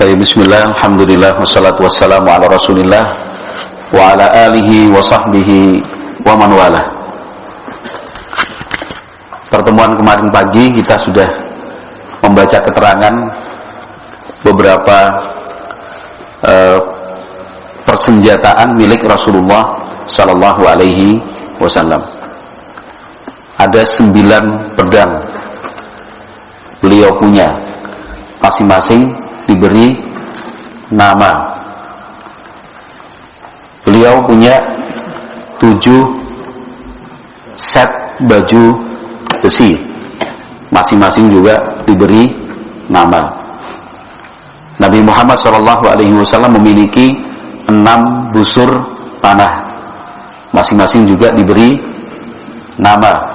Bismillah, alhamdulillah, wassalatu wassalamu ala rasulillah wa ala alihi wa sahbihi wa man wala. Pertemuan kemarin pagi kita sudah membaca keterangan beberapa persenjataan milik Rasulullah sallallahu alaihi wasallam. Ada 9 pedang beliau punya, masing-masing diberi nama. Beliau punya 7 set baju besi, masing-masing juga diberi nama. Nabi Muhammad SAW memiliki 6 busur panah, masing-masing juga diberi nama.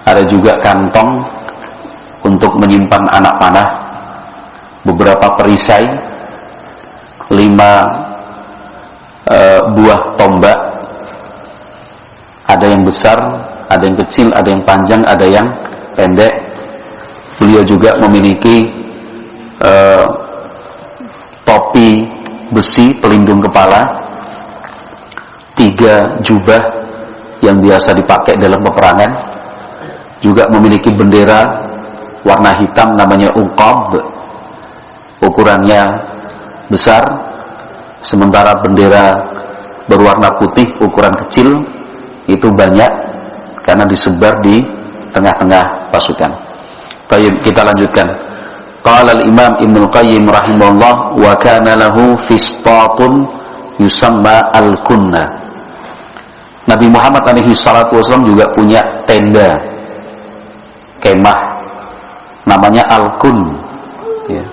Ada juga kantong untuk menyimpan anak panah, beberapa perisai, 5 buah tombak, ada yang besar, ada yang kecil, ada yang panjang, ada yang pendek. Beliau juga memiliki topi besi pelindung kepala, 3 jubah yang biasa dipakai dalam peperangan, juga memiliki bendera warna hitam namanya uqab, ukurannya besar, sementara bendera berwarna putih ukuran kecil itu banyak karena disebar di tengah-tengah pasukan. Baik, kita lanjutkan. Qala al-Imam Ibnu Qayyim rahimahullah wa kana lahu fistatun yusamma al-kunna. Nabi Muhammad alaihi salatu wasallam juga punya tenda, kemah, namanya al-kun, ya.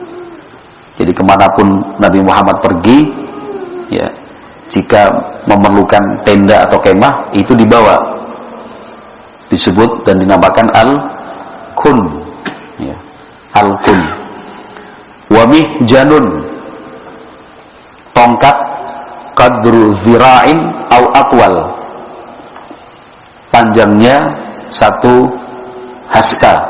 Jadi kemanapun Nabi Muhammad pergi, ya, jika memerlukan tenda atau kemah, itu dibawa, disebut dan dinamakan al-kun, ya, al-kun. Wa mihjanun, tongkat qadru zira'in au atwal, panjangnya 1 hasta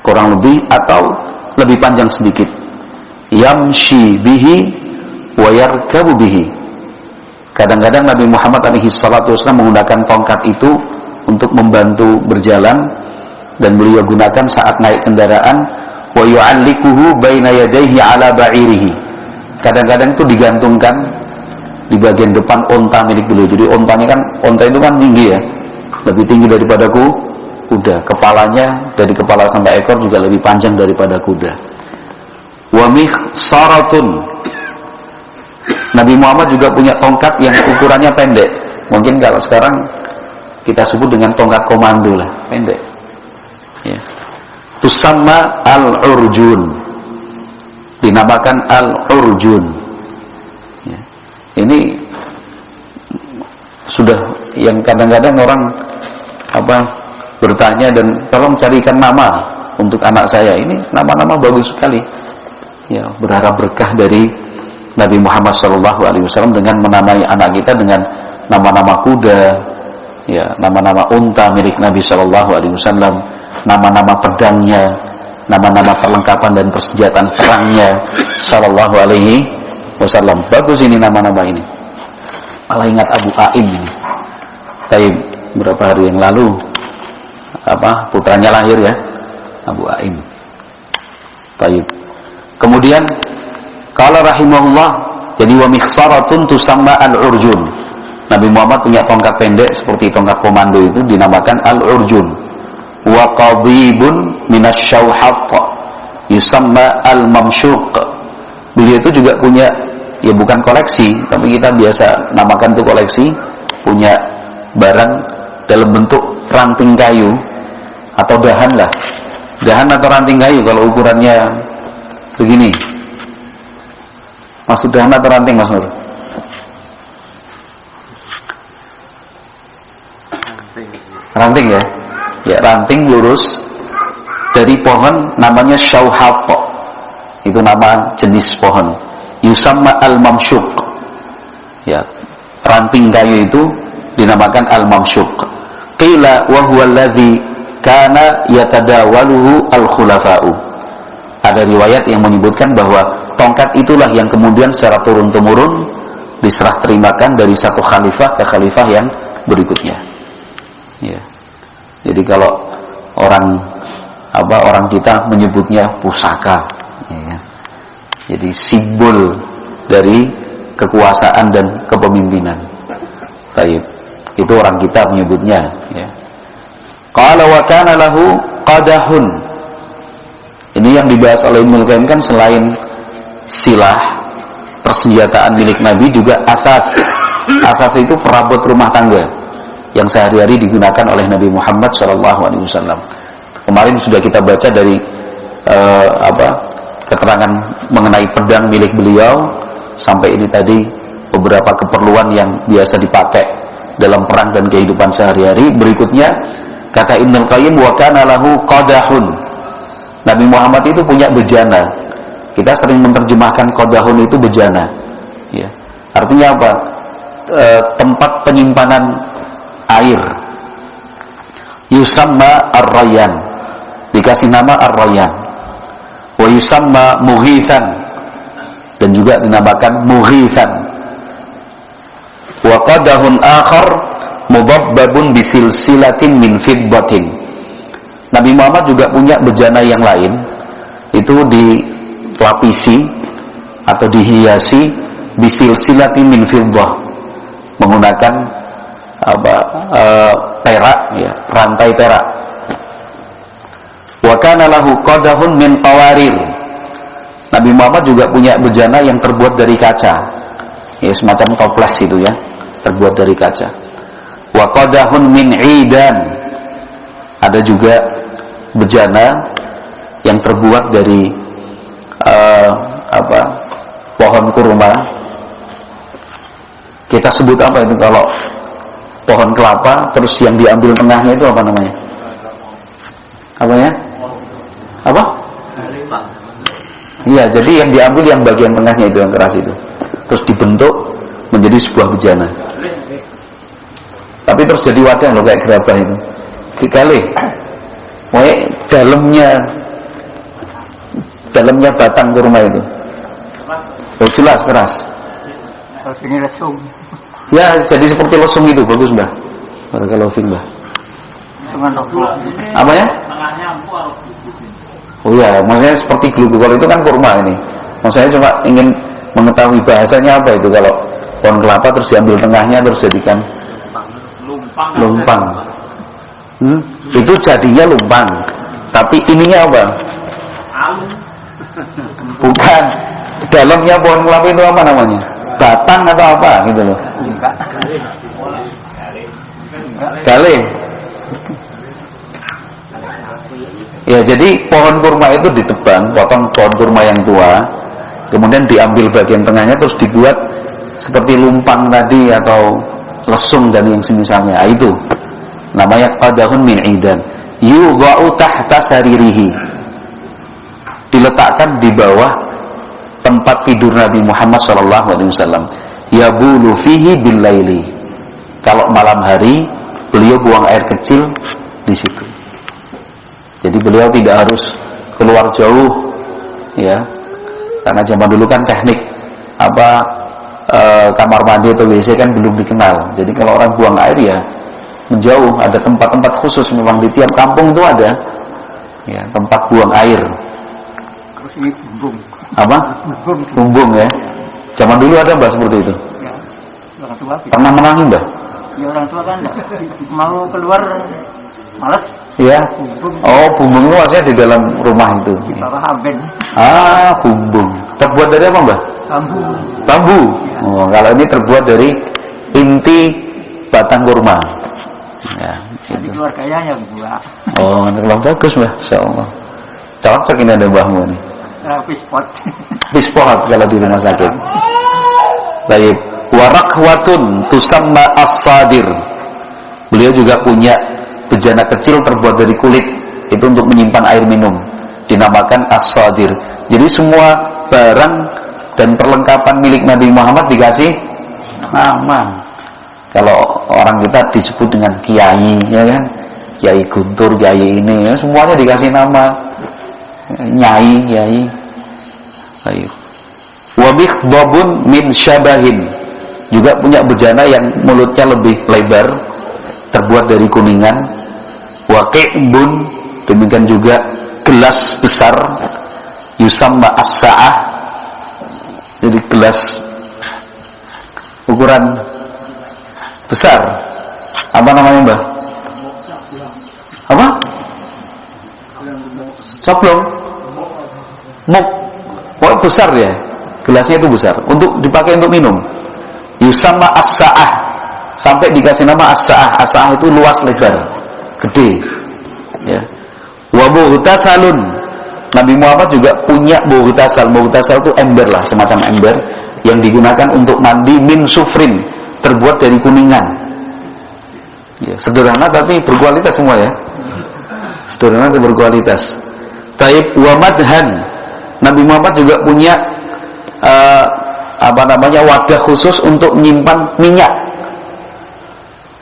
kurang lebih atau lebih panjang sedikit. Yamshi bihi wa yarkabu bihi. Kadang-kadang Nabi Muhammad SAW menggunakan tongkat itu untuk membantu berjalan, dan beliau gunakan saat naik kendaraan. Wa yu'allikuhu baina yadayhi ala ba'irihi. Kadang-kadang itu digantungkan di bagian depan onta milik beliau. Jadi ontanya kan, onta itu kan tinggi, ya, lebih tinggi daripada kuda. Kepalanya dari kepala sampai ekor juga lebih panjang daripada kuda. Wa mihsaratun. Nabi Muhammad juga punya tongkat yang ukurannya pendek. Mungkin kalau sekarang kita sebut dengan tongkat komando lah, pendek, ya. Tusamma al-urjun, dinamakan al-urjun, ya. Ini sudah yang kadang-kadang orang bertanya dan tolong carikan nama untuk anak saya. Ini nama-nama bagus sekali, ya, berharap berkah dari Nabi Muhammad SAW dengan menamai anak kita dengan nama-nama kuda, ya, nama-nama unta milik Nabi SAW, nama-nama pedangnya, nama-nama perlengkapan dan persenjataan perangnya SAW. Bagus ini nama-nama ini. Malah ingat Abu Aim ini. Tapi beberapa hari yang lalu putranya lahir, ya, Abu Aim. Baik. Kemudian qala rahimahullah, jadi wa mikhsaratun tusamma al-urjun. Nabi Muhammad punya tongkat pendek seperti tongkat komando itu, dinamakan al-urjun. Wa qadibun minasyauhat yusamma al-mamsyuq. Beliau itu juga punya, ya, bukan koleksi, tapi kita biasa namakan itu koleksi, punya barang dalam bentuk ranting kayu atau dahan lah, dahan atau ranting kayu kalau ukurannya begini. Maksud dahan atau ranting, Mas Nur? Ranting, ya, ya, ranting lurus dari pohon namanya syauhat. Itu nama jenis pohon. Yusamma al-mamsyuq, ya, ranting kayu itu dinamakan al-mamsyuq. Qila wa huwa alladhi kana yatadawaluhu al-khulafa'u. ada riwayat yang menyebutkan bahwa tongkat itulah yang kemudian secara turun-temurun diserah terimakan dari satu khalifah ke khalifah yang berikutnya. Ya. Jadi kalau orang kita menyebutnya pusaka, ya. Jadi simbol dari kekuasaan dan kepemimpinan. Baik, itu orang kita menyebutnya. Ya. Qala wa kana lahu qadahun. Ini yang dibahas oleh Ibnu Qayyim kan selain silah, persenjataan milik Nabi, juga asas. Asas itu perabot rumah tangga yang sehari-hari digunakan oleh Nabi Muhammad SAW. Kemarin sudah kita baca dari keterangan mengenai pedang milik beliau, sampai ini tadi beberapa keperluan yang biasa dipakai dalam perang dan kehidupan sehari-hari. Berikutnya kata Ibnu Qayyim, wa kana lahu qadahun. Nabi Muhammad itu punya bejana. Kita sering menerjemahkan qadahun itu bejana. Ya. Artinya apa? Tempat penyimpanan air. Yusamma ar-rayyan. Dikasih nama ar-rayyan. Wa yusamma mughithan. Dan juga dinamakan mughithan. Wa qadahun akhar mudabbabun bisilsilatin min fiddatin. Nabi Muhammad juga punya bejana yang lain, itu dilapisi atau dihiasi bisilsilatin min fiddah, menggunakan perak, ya, rantai perak. Wa kana lahu qadahun min qawarir. Nabi Muhammad juga punya bejana yang terbuat dari kaca, ya, semacam toples itu, ya, terbuat dari kaca. Wa qadahun min idan. Ada juga bejana yang terbuat dari pohon kurma. Kita sebut apa itu kalau pohon kelapa terus yang diambil tengahnya itu apa namanya? Apa ya? Apa? Iya, jadi yang diambil yang bagian tengahnya itu yang keras itu, terus dibentuk menjadi sebuah bejana. Tapi terus jadi wadah loh, kayak gerabah itu. Dikali, dalamnya batang kurma itu. Oh, jelas keras. Ini lesung. Ya, jadi seperti lesung itu, bagus Mbah. Barakallahu fiik Mbah. Apa ya? Oh iya, maksudnya seperti glugu. Kalau itu kan kurma ini. Maksudnya cuma ingin mengetahui bahasanya apa itu kalau pohon kelapa terus diambil tengahnya terus jadikan lumpang. Itu jadinya lumpang. Tapi ininya apa? Bukan. Dalamnya pohon kelapa itu apa namanya? Batang atau apa gitu loh. Galih. Ya, jadi pohon kurma itu ditebang, potong pohon kurma yang tua, kemudian diambil bagian tengahnya terus dibuat seperti lumpang tadi atau lesung dan yang semisalnya. Itu namanya qadahun min idan. Yudha'u tahta saririhi. Diletakkan di bawah tempat tidur Nabi Muhammad SAW. Yabulu fihi bil laili. Kalau malam hari beliau buang air kecil di situ. Jadi beliau tidak harus keluar jauh, ya, karena zaman dulu kan teknik kamar mandi atau WC kan belum dikenal. Jadi kalau orang buang air ya menjauh, ada tempat-tempat khusus memang di tiap kampung itu ada, ya, tempat buang air. Terus ini bumbung. Apa? Bumbung ya. Zaman dulu ada Mbak seperti itu. Ya, orang tua. Pernah menangi Mbak? Ya orang tua kan mau keluar malas. Ya. Oh, bumbung itu maksudnya di dalam rumah itu. Bawa haben. Ah, bumbung. Terbuat dari apa Mbak? Bambu. Bambu. Ya. Oh, kalau ini terbuat dari inti batang kurma. Ya. Jadi keluarganya yang buat. Oh, ini kalau bagus Mbak, insyaallah. Cocok ini ada mbahmu ini. Pispot. Pispot kalau di rumah sakit. Baik. Warakhwatun tusamma as-sadir. Beliau juga punya bejana kecil terbuat dari kulit, itu untuk menyimpan air minum, dinamakan as-sadir. Jadi semua barang dan perlengkapan milik Nabi Muhammad dikasih nama. Kalau orang kita disebut dengan kiai, ya kan, Kiai Guntur, kiai ini, ya, semuanya dikasih nama. nyai. Ayo. Wa mikhdabun min syabahin, juga punya bejana yang mulutnya lebih lebar, terbuat dari kuningan. Wa qi'bun, demikian juga gelas besar, yusamma as-sa'ah, jadi gelas ukuran besar. Apa namanya, Mbah? Apa? Soblong. Muk. Oh, besar ya. Gelasnya itu besar untuk dipakai untuk minum. Yusamma as-sa'ah, sampai dikasih nama as-sa'ah. As-sa'ah itu luas lebar, gede. Ya. Wa mughtasalun, Nabi Muhammad juga punya mughtasal. Mughtasal itu ember lah, semacam ember yang digunakan untuk mandi, min sufrin, terbuat dari kuningan. Ya, sederhana tapi berkualitas semua ya. Sederhana tapi berkualitas. Taib wa madhan, Nabi Muhammad juga punya wadah khusus untuk menyimpan minyak.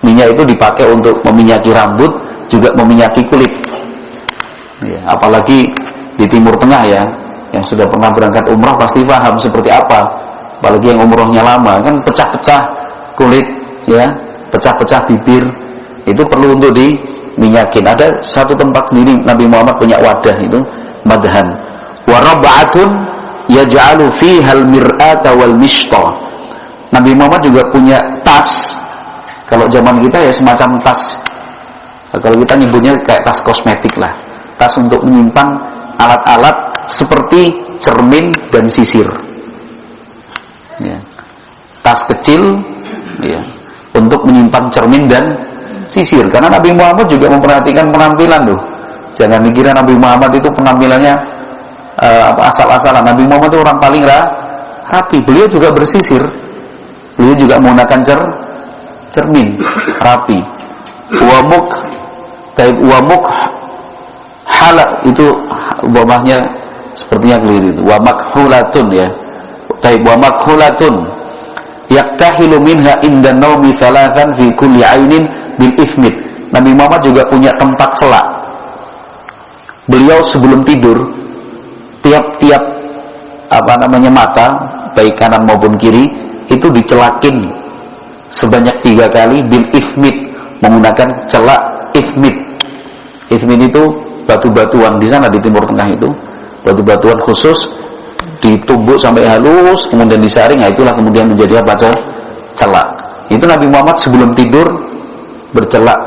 Minyak itu dipakai untuk meminyaki rambut, juga meminyaki kulit. Ya, apalagi di Timur Tengah ya, yang sudah pernah berangkat umrah pasti paham seperti apa. Apalagi yang umrohnya lama, kan pecah-pecah kulit, ya, pecah-pecah bibir, itu perlu untuk diminyakin. Ada satu tempat sendiri Nabi Muhammad punya wadah itu, madhan. Wa rab'atun yaj'alu fiha al-mir'ata wal mishta. Nabi Muhammad juga punya tas. Kalau zaman kita ya semacam tas. Kalau kita nyebutnya kayak tas kosmetik lah. Tas untuk menyimpan alat-alat seperti cermin dan sisir. Ya. Tas kecil, ya, untuk menyimpan cermin dan sisir. Karena Nabi Muhammad juga memperhatikan penampilan loh. Jangan dikira Nabi Muhammad itu penampilannya asal-asalan. Nabi Muhammad itu orang paling rapi. Beliau juga bersisir. Beliau juga menggunakan cermin, rapi. Wamuk halak itu bawahnya sepertinya keliru itu. Wa makhulatun ya. Wa makhulatun yaktahilu minha inda naumi thalathan fi kulli ainin bil ifmit. Nabi Muhammad juga punya tempat celak. Beliau sebelum tidur tiap-tiap mata, baik kanan maupun kiri, itu dicelakin sebanyak 3 kali bil ifmit, menggunakan celak ifmit. Ifmit itu batu-batuan di sana di Timur Tengah itu, batu-batuan khusus ditumbuk sampai halus, kemudian disaring. Nah, itulah kemudian menjadi apa? Celak. Itu Nabi Muhammad sebelum tidur bercelak,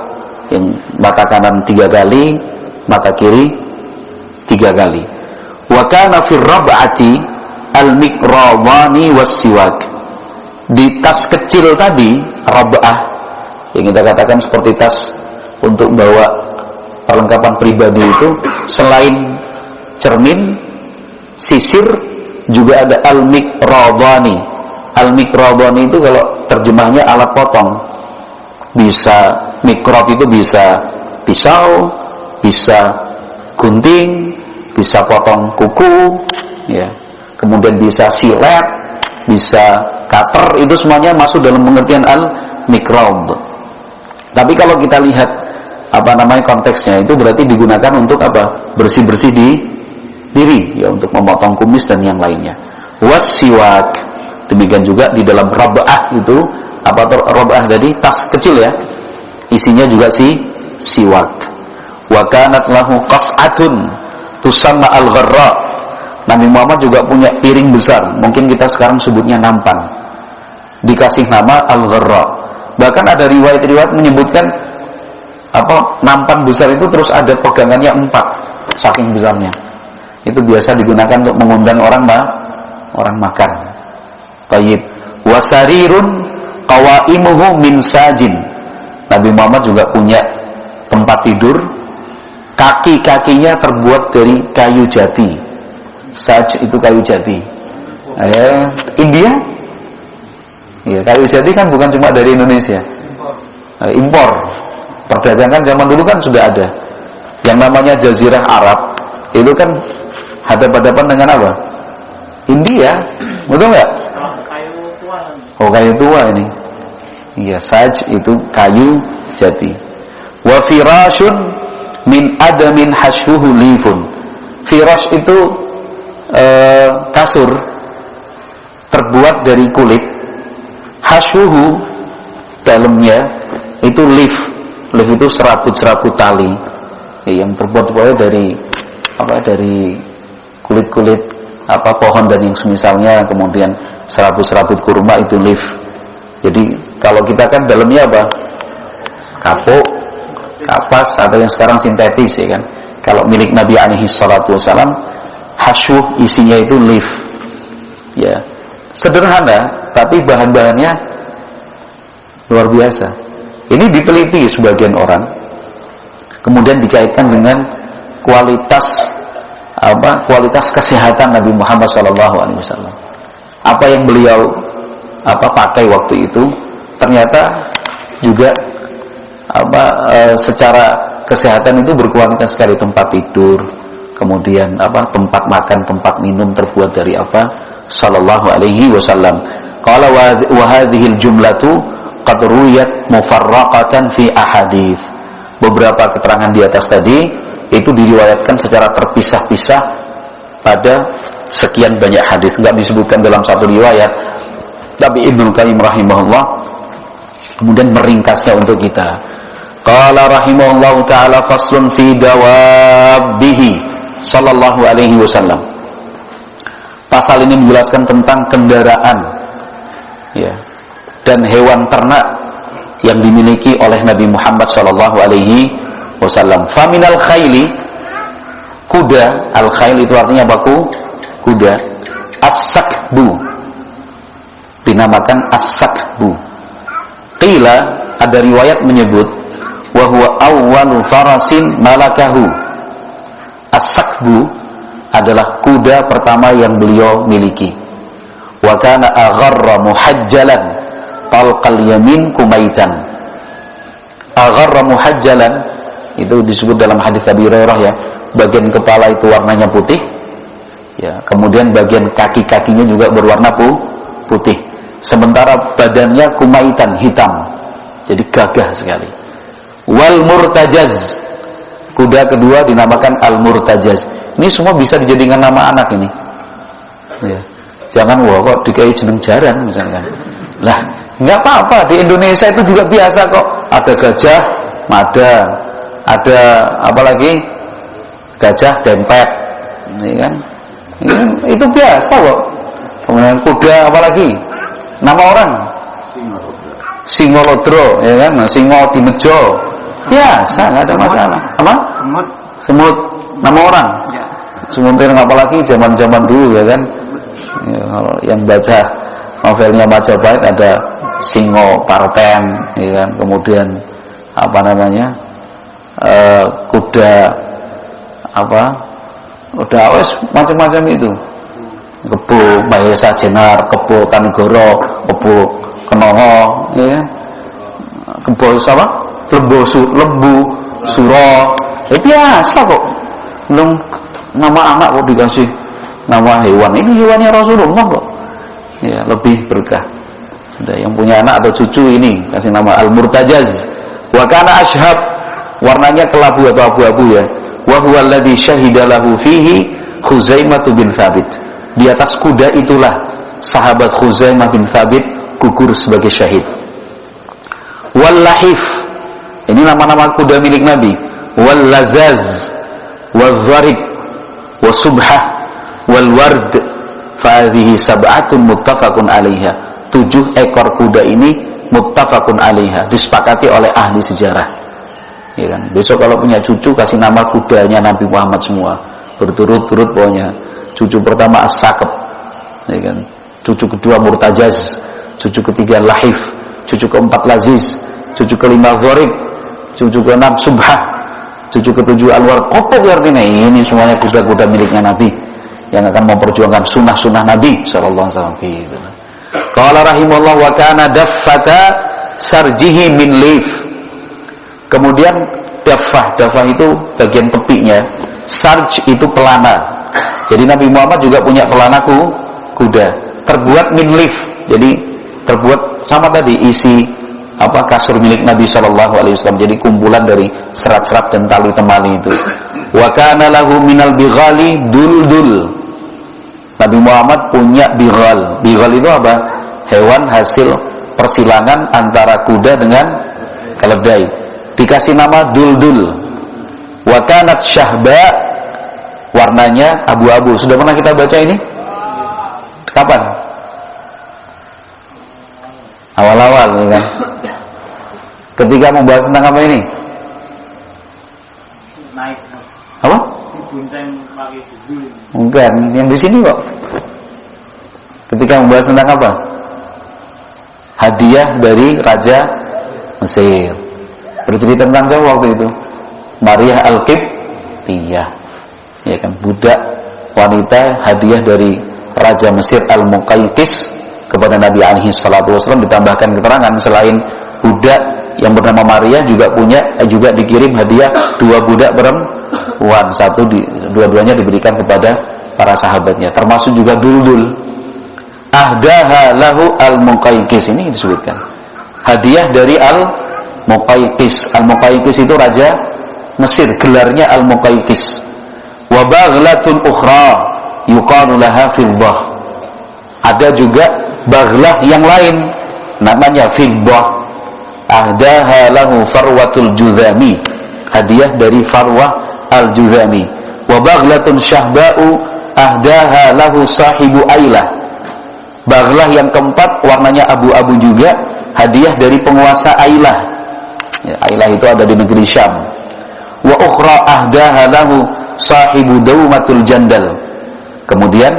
yang mata kanan 3 kali, mata kiri 3 kali. Wa kana fi rab'ati al-mikrawani was-siwak. Di tas kecil tadi, rab'ah, yang kita katakan seperti tas untuk bawa perlengkapan pribadi itu, selain cermin, sisir, juga ada al-mikrawani. Al-mikrawani itu kalau terjemahnya alat potong. Bisa mikrot itu bisa pisau, bisa gunting, bisa potong kuku, ya. Kemudian bisa silet, bisa cutter, itu semuanya masuk dalam pengertian al-mikrab. Tapi kalau kita lihat konteksnya, itu berarti digunakan untuk apa? Bersih-bersih di diri, ya, untuk memotong kumis dan yang lainnya. Was-siwak, demikian juga di dalam rab'ah itu, rab'ah tadi tas kecil ya, isinya juga siwak. Wa kanat lahu qas'atun tusamma al-gharra. Nabi Muhammad juga punya piring besar, mungkin kita sekarang sebutnya nampan, dikasih nama al-gharra. Bahkan ada riwayat-riwayat menyebutkan nampan besar itu terus ada pegangannya 4, saking besarnya. Itu biasa digunakan untuk mengundang orang makan. Tayyib. Wasarirun qawaimuhu min sajin. Nabi Muhammad juga punya tempat tidur, kaki-kakinya terbuat dari kayu jati. Saj itu kayu jati. India? Ya, kayu jati kan bukan cuma dari Indonesia. Impor. Perdagangan zaman dulu kan sudah ada. Yang namanya Jazirah Arab itu kan hadap-hadapan dengan apa? India, betul nggak? Oh, kayu tua ini. Iya, saj itu kayu jati. Wa firashun min adamin hashuhu lifun. Firash itu kasur terbuat dari kulit. Hasyuhu, dalamnya itu lif itu serabut-serabut tali yang terbuat dari kulit-kulit pohon dan yang semisalnya, kemudian serabut-serabut kurma itu lif. Jadi kalau kita kan dalamnya kapuk, kapas, atau yang sekarang sintetis ya kan. Kalau milik Nabi alaihi salatu wasalam, hasyuh isinya itu lif. Ya, sederhana tapi bahan-bahannya luar biasa. Ini diteliti sebagian orang, kemudian dikaitkan dengan kualitas kesehatan Nabi Muhammad SAW. Apa yang beliau pakai waktu itu ternyata juga secara kesehatan itu berkualitas sekali. Tempat tidur, kemudian tempat makan, tempat minum terbuat dari sallallahu alaihi wasallam. Qala wa hadhil jumlatu qad ruwiyat mufarraqatan fi ahadits. Beberapa keterangan di atas tadi itu diriwayatkan secara terpisah-pisah pada sekian banyak hadis, enggak disebutkan dalam satu riwayat. Tapi Ibnu Qayyim rahimahullah kemudian meringkasnya untuk kita. Qala rahimahullahu taala faslun fi dawabbihi sallallahu alaihi wasallam. Pasal ini menjelaskan tentang kendaraan ya dan hewan ternak yang dimiliki oleh Nabi Muhammad sallallahu alaihi wasallam. Faminal khayli, kuda, al-khayl itu artinya kuda. As-sakbu, dinamakan as-sakbu. Qila, ada riwayat menyebut wa huwa awwalu farasin malakahu. As-sakbu adalah kuda pertama yang beliau miliki. Wa kana agharra muhajjalan talqal yamin kumaitan. Agharra muhajjalan itu disebut dalam hadis Abi Hurairah ya, bagian kepala itu warnanya putih ya, kemudian bagian kaki-kakinya juga berwarna putih, sementara badannya kumaitan, hitam, jadi gagah sekali. Wal murtajaz, kuda kedua dinamakan al murtajaz. Ini semua bisa dijadikan nama anak ini ya. Jangan kok dikai jeneng jaran misalkan. Lah nggak apa-apa, di Indonesia itu juga biasa kok, ada gajah mada, ada apalagi gajah dempet, ya kan? Itu biasa kok. Kemudian kuda apalagi? Nama orang? Singolodro, ya kan? Singo di Mejo, biasa, nggak ada masalah. Apa? Semut. Nama orang? Ya. Semut yang apalagi zaman-zaman dulu, ya kan? Ya, kalau yang baca novelnya Majapahit ada Singo Parten, ya kan? Kemudian apa namanya? Kuda udah wes macam-macam itu. Kebo Mahesa Jenar, Kebo Kanigoro, Kebo Kenoho, ya kan? Kebo apa? Lembu Suro. Biasa kok. Belum nama anak kok dikasih nama hewan. Ini hewannya Rasulullah kok. Ya, lebih berkah. Ada yang punya anak atau cucu ini kasih nama Al-Murtajaz. Wa kana ashhab, warnanya kelabu atau abu-abu ya. Wa huwa alladhi syahida lahu fihi Khuzaimah bin Thabit. Di atas kuda itulah sahabat Khuzaimah bin Thabit gugur sebagai syahid. Wal lahif, ini nama-nama kuda milik Nabi. Wal lazaz, wal zarib, wal subhah, wal ward. Fa hadhihi sab'atun muttafaqun 'alaiha. 7 ekor kuda ini muttafaqun 'alaiha, disepakati oleh ahli sejarah. Ya kan? Besok kalau punya cucu kasih nama kudanya Nabi Muhammad semua, berturut-turut pokoknya. Cucu pertama As-Saqab, ya kan? Cucu kedua Murtajaz, cucu ketiga Lahif, cucu keempat Laziz, cucu kelima Gharib, cucu keenam Subhah, cucu ketujuh Anwar. Apa artinya? Ini semuanya kuda-kuda miliknya Nabi yang akan memperjuangkan sunnah-sunnah Nabi sallallahu alaihi wasallam. Gitu. Qala rahimahullah wa kana daffata sarjihi min lif. Kemudian dafah itu bagian tepinya, sarj itu pelana. Jadi Nabi Muhammad juga punya pelana kuda, terbuat min lif. Jadi terbuat sama tadi isi kasur milik Nabi Shallallahu Alaihi Wasallam. Jadi kumpulan dari serat-serat dan tali temali itu. Wa kana lahu minal bighali duldul. Nabi Muhammad punya bighal. Bighal itu apa? Hewan hasil persilangan antara kuda dengan keledai. Dikasih nama duldul. Wa kanat syahba, warnanya abu-abu. Sudah pernah kita baca ini? Kapan? Awal-awal kan. Ketika membahas tentang apa ini? Naik. Apa? Bukan, yang di sini kok. Ketika membahas tentang apa? Hadiah dari Raja Mesir. Bercerita tentang siapa waktu itu? Maria Al-Qibtiyah. Ya kan, budak wanita hadiah dari Raja Mesir Al-Muqayqis kepada Nabi alaihi salatu wasallam. Ditambahkan keterangan selain budak yang bernama Maria juga dikirim hadiah 2 budak perempuan. Dua-duanya diberikan kepada para sahabatnya, termasuk juga duldul. Ahdaha lahu al-Muqayqis, ini disebutkan hadiah dari al-Muqayqis. Al-Muqayqis itu raja Mesir, gelarnya al-Muqayqis. Wa baghlatun ukhra yuqalu laha fiddah. Ada juga baghlah yang lain namanya fiddah. Ahdaha lahu Farwatul Juzami, hadiah dari Farwah Al-Juzami. Wa baghlatun syahba'u ahdaha lahu sahibu Ailah. Baghlah yang keempat warnanya abu-abu juga, hadiah dari penguasa Ailah. Ya, Ailah itu ada di negeri Syam. Wa ukhra ahdaha lahu sahibu Daumatul Jandal. Kemudian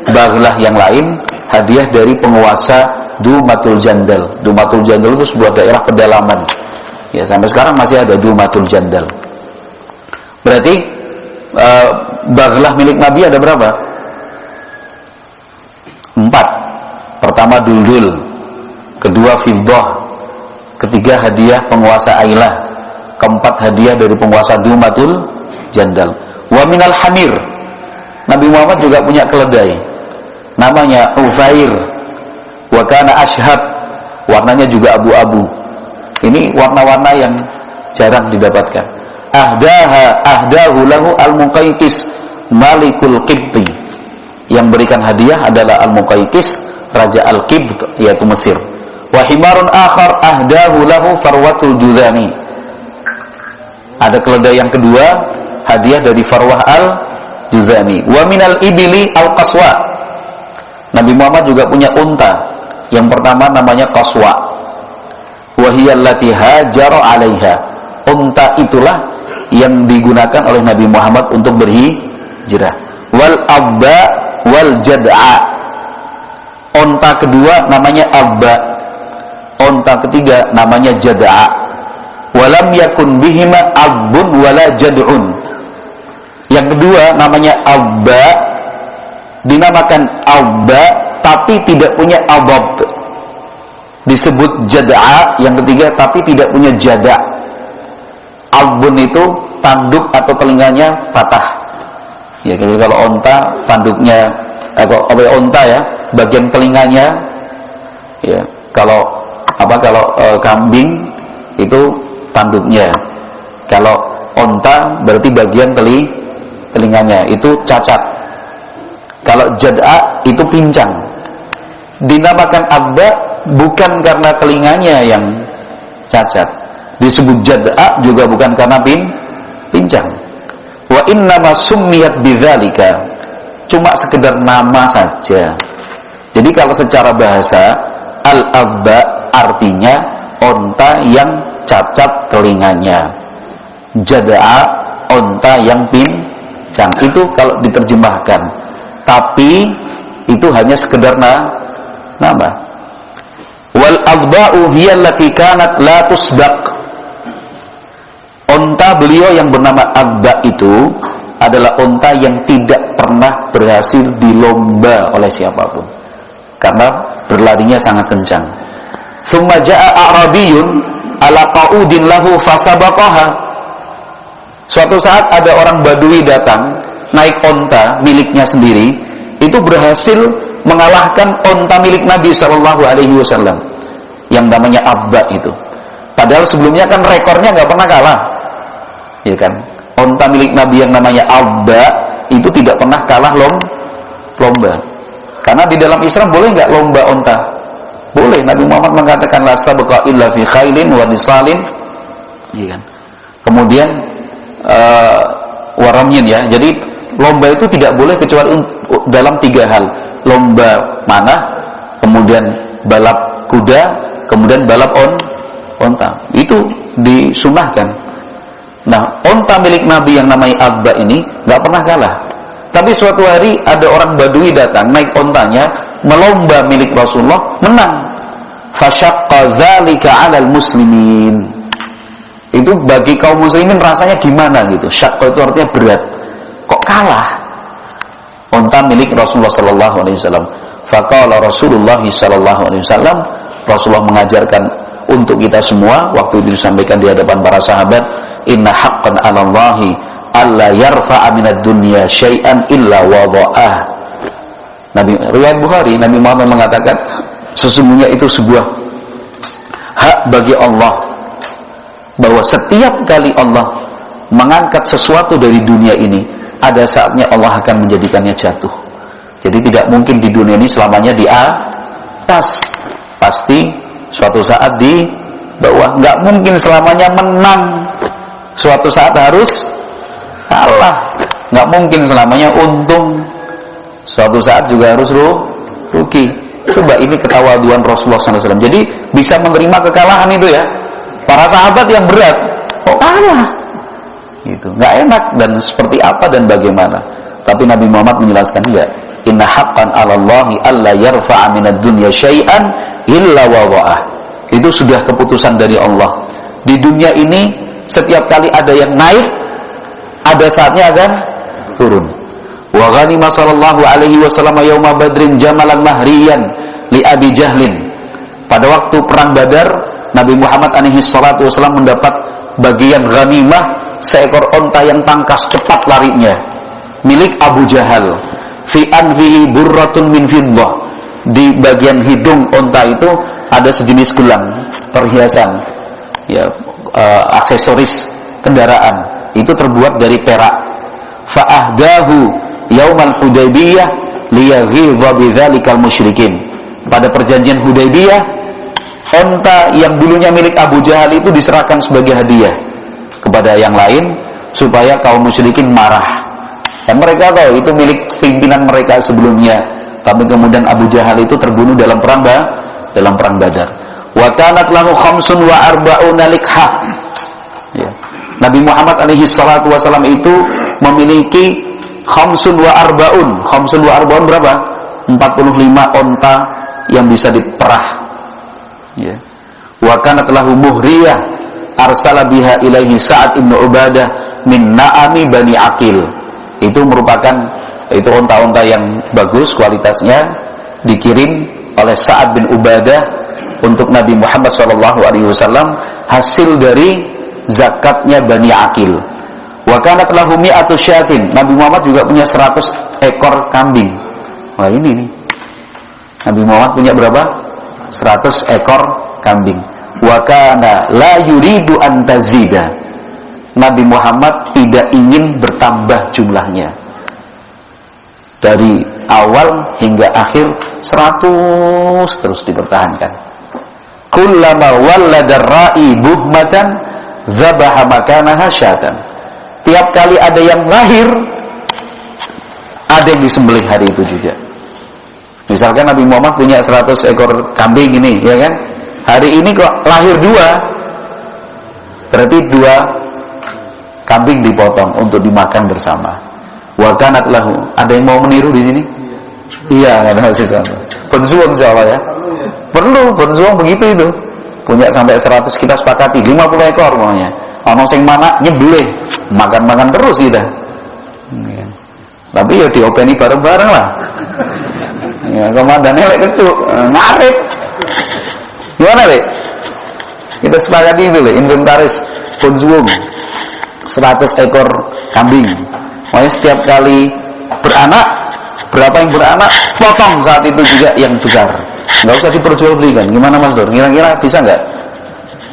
baghlah yang lain hadiah dari penguasa Dumatul Jandal. Dumatul Jandal itu sebuah daerah pedalaman. Ya, sampai sekarang masih ada Dumatul Jandal. Berarti baghlah milik Nabi ada berapa? 4. Pertama duldul, kedua fiddah, ketiga hadiah penguasa Ailah, keempat hadiah dari penguasa Dumatul Jandal. Wa minal hamir, Nabi Muhammad juga punya keledai, namanya Ufair. Wa kana ashhab, warnanya juga abu-abu. Ini warna-warna yang jarang didapatkan. Ahdahu lahu al-Muqayqis Malikul Qibti. Yang berikan hadiah adalah al-Muqayqis, Raja Al-Qibt, yaitu Mesir. Wa himarun akhar ahdahu lahu Farwatul Juzami. Ada keledai yang kedua, hadiah dari Farwah Al-Juzami. Wa minal ibili al-Qaswa. Nabi Muhammad juga punya unta. Yang pertama namanya Qaswa. Wa hiya allati hajara 'alaiha. Unta itulah yang digunakan oleh Nabi Muhammad untuk berhijrah. Wal abba wal jad'a. Unta kedua namanya abba. Unta ketiga namanya jad'a. Walam yakun bihima abbun wala jad'un. Yang kedua namanya abba, dinamakan abba tapi tidak punya abab. Disebut jad'a yang ketiga tapi tidak punya jada'. Abbun itu tanduk atau telinganya patah. Ya, jadi kalau onta tanduknya onta ya, bagian telinganya ya. Kalau kambing itu tanduknya. Kalau onta berarti bagian telinganya itu cacat. Kalau jad'a itu pincang. Dinamakan abba bukan karena telinganya yang cacat. Disebut jad'a juga bukan karena pincang. Wa innama summiyat bidzalika. Cuma sekedar nama saja. Jadi kalau secara bahasa al-abba artinya onta yang cacat telinganya. Jad'a onta yang pincang. Itu kalau diterjemahkan. Tapi itu hanya sekedar nama. Wal adba'u hiya allati kanat la tusbaq. Unta beliau yang bernama Abba itu adalah unta yang tidak pernah berhasil dilomba oleh siapapun karena berlarinya sangat kencang. Tsumma jaa a'rabiyyun ala qa'udin lahu fasabaqaha. Suatu saat ada orang Badui datang naik unta miliknya sendiri, itu berhasil mengalahkan unta milik Nabi Shallallahu Alaihi Wasallam yang namanya Abba itu. Padahal sebelumnya kan rekornya nggak pernah kalah, ya kan? onta milik Nabi yang namanya Abba itu tidak pernah kalah lomba. Karena di dalam Islam boleh nggak lomba onta? Boleh. Nabi Muhammad mengatakan la sabqa illa fi khailin wa nisalin. Iya kan? Kemudian waramyin ya. Jadi lomba itu tidak boleh kecuali dalam 3 hal. Lomba manah, kemudian balap kuda, kemudian balap onta. Itu disunahkan. Nah, onta milik Nabi yang namanya Abba ini nggak pernah kalah. Tapi suatu hari ada orang Badui datang naik ontanya melomba milik Rasulullah, menang. Fasyaqqa dzalika 'alal muslimin. Itu bagi kaum muslimin rasanya gimana gitu. Syaqqa itu artinya berat. Kok kalah? Onta milik Rasulullah sallallahu alaihi wasallam. Faqala Rasulullah sallallahu alaihi wasallam, Rasulullah mengajarkan untuk kita semua waktu itu disampaikan di hadapan para sahabat, inna haqqan 'alallahi alla yarfa'a minad dunya syai'an illa wada'ah. Nabi riwayat Bukhari, Nabi Muhammad mengatakan sesungguhnya itu sebuah hak bagi Allah bahwa setiap kali Allah mengangkat sesuatu dari dunia ini, ada saatnya Allah akan menjadikannya jatuh. Jadi tidak mungkin di dunia ini selamanya di atas, pasti suatu saat di bawah. Nggak mungkin selamanya menang, suatu saat harus kalah. Nggak mungkin selamanya untung, suatu saat juga harus rugi. Coba ini ketawaduan Rasulullah SAW. Jadi bisa menerima kekalahan itu ya. Para sahabat yang berat, kok kalah? Gitu. Nggak enak dan seperti apa dan bagaimana. Tapi Nabi Muhammad menjelaskan enggak. Inna haqqan 'alallahi alla yarfa'a minad dunya syai'an illa wada'ah. Itu sudah keputusan dari Allah. Di dunia ini setiap kali ada yang naik, ada saatnya akan turun. Wa ghanima sallallahu alaihi wasallam yauma badrin jamalan mahriyan li Abi Jahlin. Pada waktu perang Badar, Nabi Muhammad alaihi salatu wasallam mendapat bagian ghanimah seekor onta yang tangkas cepat larinya milik Abu Jahal. Fi anfihi burratun min fiddah. Di bagian hidung onta itu ada sejenis gelang perhiasan ya, aksesoris kendaraan itu terbuat dari perak. Fa ahdahu yaumal Hudaybiyah liyaghidha bidzalikal musyrikin. Pada perjanjian Hudaybiyah, onta yang dulunya milik Abu Jahal itu diserahkan sebagai hadiah kepada yang lain supaya kaum musyrikin marah. Dan mereka tahu itu milik pimpinan mereka sebelumnya. Tapi kemudian Abu Jahal itu terbunuh dalam perang Badar. Wa kanat lahu khamsun wa arba'una likhah. Ya. Nabi Muhammad alaihi salatu wasallam itu memiliki khamsun wa arba'un. Khamsun wa arba'un berapa? 45 onta yang bisa diperah. Ya. Wa kanat lahu muhriyah arsala biha ilaihi Sa'ad ibn Ubadah min na'ami Bani Aqil. Itu merupakan onta-onta yang bagus kualitasnya, dikirim oleh Sa'ad bin Ubadah untuk Nabi Muhammad SAW hasil dari zakatnya Bani Aqil. Wa kanat lahu mi'atu syatin. Nabi Muhammad juga punya 100 ekor kambing. Wah ini nih. Nabi Muhammad punya berapa? 100 ekor kambing. Wa kana la yuridu an tazida. Nabi Muhammad tidak ingin bertambah jumlahnya. Dari awal hingga akhir 100 terus dipertahankan. Kullama walladar ra'i buhmatan dzabaha makanaha syatan. Tiap kali ada yang lahir, ada yang disembelih hari itu juga. Misalkan Nabi Muhammad punya 100 ekor kambing ini, ya kan? Hari ini kok lahir 2, berarti 2 kambing dipotong untuk dimakan bersama. Wa kanat lahu. Ada yang mau meniru di sini? Iya, ada sesuatu. Pensuang insyaallah ya. Perlu pensuang begitu itu. Punya sampai 100 kita sepakati 50 ekor maunya. Ono sing mana nyembelih, makan-makan terus kita. Ya. Tapi ya diopeni bareng-bareng lah. Ya, komandannya lek kecuk, ngarep. Gimana, Lek? Kita sepakati itu, Lek, inventaris pensuang 100 ekor kambing. Makanya setiap kali beranak, berapa yang beranak, potong saat itu juga yang besar. Nggak usah diperjualbelikan. Gimana Mas Dor? Kira-kira bisa nggak?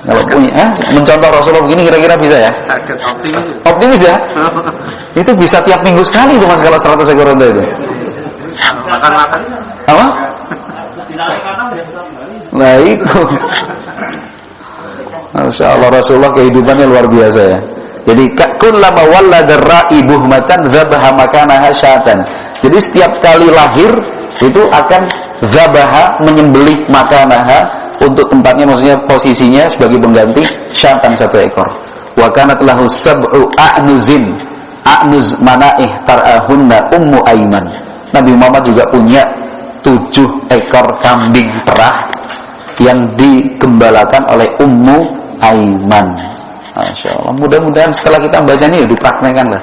Kalau punya, mencontoh Rasulullah begini kira-kira bisa ya? Optimis ya? Itu bisa tiap minggu sekali itu Mas kalau 100 ekor unta itu. Makan-makan. Apa? Nah itu. Masya Allah, Rasulullah kehidupannya luar biasa ya. Jadi kullama walladar ra'i buhmatan dzabaha makanaha syatan. Jadi setiap kali lahir itu akan dzabaha, menyembelih makanaha untuk tempatnya, maksudnya posisinya sebagai pengganti syatan 1 ekor. Wa kanat lahu sab'u a'nuzin, a'nuz manaih tar'ahunna ummu Aiman. Nabi Muhammad juga punya 7 ekor kambing perah yang digembalakan oleh Ummu Aiman. Masya Allah. Mudah-mudahan setelah kita baca ini ya dipraktekkan lah.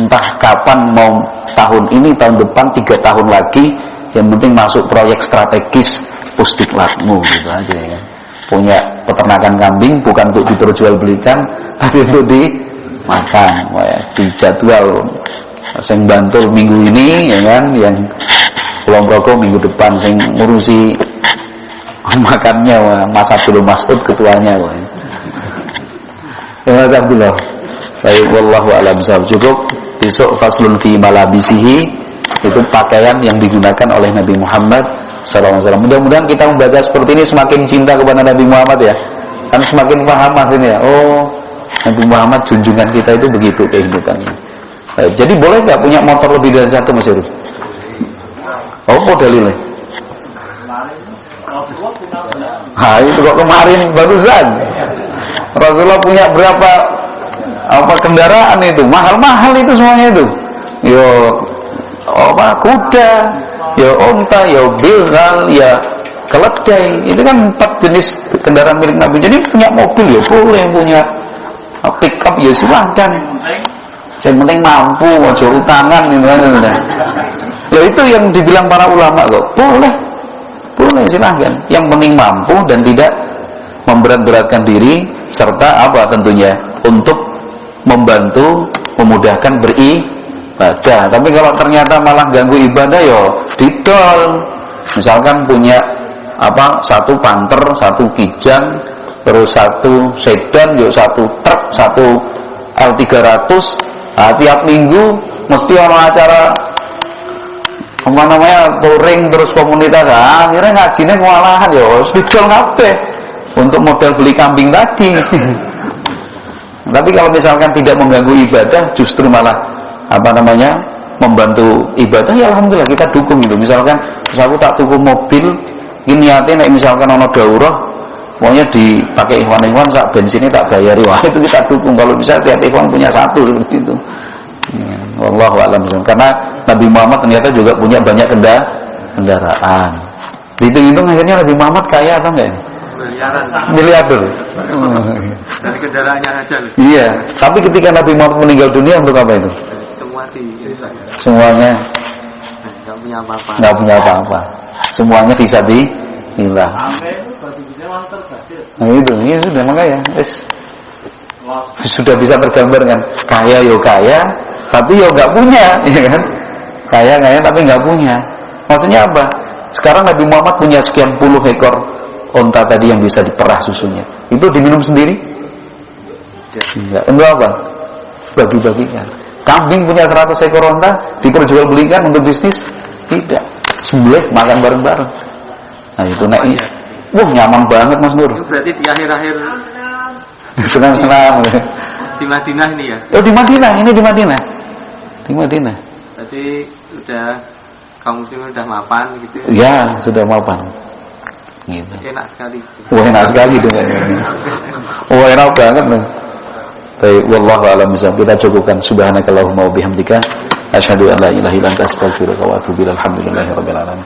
Entah kapan, mau tahun ini, tahun depan, 3 tahun lagi, yang penting masuk proyek strategis Pusdiklatmu gitu aja ya. Punya peternakan kambing bukan untuk diperjualbelikan, tapi untuk dimakan. Wah, ya, dijadwal. Sing Bantul minggu ini ya kan, yang Kulon Progo minggu depan, sing ngurusi makannya wah, Mas Abdul Mas'ud ketuanya wah. Ya Alhamdulillah. Baik, wallahu a'lam bishawab. Cukup besok faslun fi malabisihi, itu pakaian yang digunakan oleh Nabi Muhammad sallallahu alaihi wasallam. Mudah-mudahan kita membaca seperti ini semakin cinta kepada Nabi Muhammad ya. Kan semakin paham maksudnya ya. Oh, Nabi Muhammad junjungan kita itu begitu kehidupannya. Baik, jadi boleh nggak punya motor lebih dari 1 Mas Heru? Oh, dalilnya. Itu kok kemarin barusan. Rasulullah punya berapa kendaraan itu, mahal-mahal itu semuanya itu. Yo kuda, ya unta, ya bilal, ya keledai. Itu kan 4 jenis kendaraan milik Nabi. Jadi punya mobil ya boleh, punya pick up ya silahkan. Yang penting mampu, aja utangan gitu kan. Ya itu yang dibilang para ulama kok. Boleh silahkan. Yang penting mampu dan tidak memberat-beratkan diri, serta apa tentunya untuk membantu memudahkan beribadah. Tapi kalau ternyata malah ganggu ibadah ya didol. Misalkan punya 1 Panther, 1 Kijang, terus 1 sedan, yuk 1 truk, 1 L300. Tiap minggu mesti orang acara touring terus komunitas. Akhirnya ngajinya kewalahan ya didol kabeh untuk modal beli kambing tadi. Tapi kalau misalkan tidak mengganggu ibadah, justru malah membantu ibadah, ya alhamdulillah kita dukung itu. Misalkan aku tak tuku mobil, ini niatnya misalkan ono daurah, maunya dipakai ikhwan-ikhwan, sak bensinnya tak bayari, wah itu kita dukung. Kalau bisa tiap ikhwan punya 1 seperti itu. Wallahu a'lam. Karena Nabi Muhammad ternyata juga punya banyak kendaraan. Dihitung-hitung akhirnya Nabi Muhammad kaya atau enggak? Miliarder. Dari kendaraannya aja. Iya. Tapi ketika Nabi Muhammad meninggal dunia untuk apa itu? Semuanya. Nggak punya apa-apa. Semuanya fisabilillah. Nah itu sudah makanya. Sudah bisa tergambar kan? Kaya yo kaya, tapi yo nggak punya, ya kan? Kaya tapi nggak punya. Maksudnya apa? Sekarang Nabi Muhammad punya sekian puluh ekor onta tadi yang bisa diperah susunya. Itu diminum sendiri? Enggak. Untuk apa? Bagi-bagikan. Kambing punya 100 ekor onta, diperjualbelikan untuk bisnis? Tidak. Sembelih makan bareng-bareng. Nah itu nyaman banget Mas Nur. Itu berarti di akhir-akhir senang-senang. Di Madinah ini ya? Oh di Madinah, ini di Madinah. Di Madinah. Berarti kaum muslimin udah mapan gitu? Ya, sudah mapan. Gitu. Enak sekali. Wah enak sekali tuh. Wah enak banget nih. Baik, wallahu a'lam bishawab. Kita cukupkan. Subhanakallahumma wa bihamdika asyhadu an la ilaha illa anta astaghfiruka wa atubu ilaik. Alhamdulillahirabbil alamin.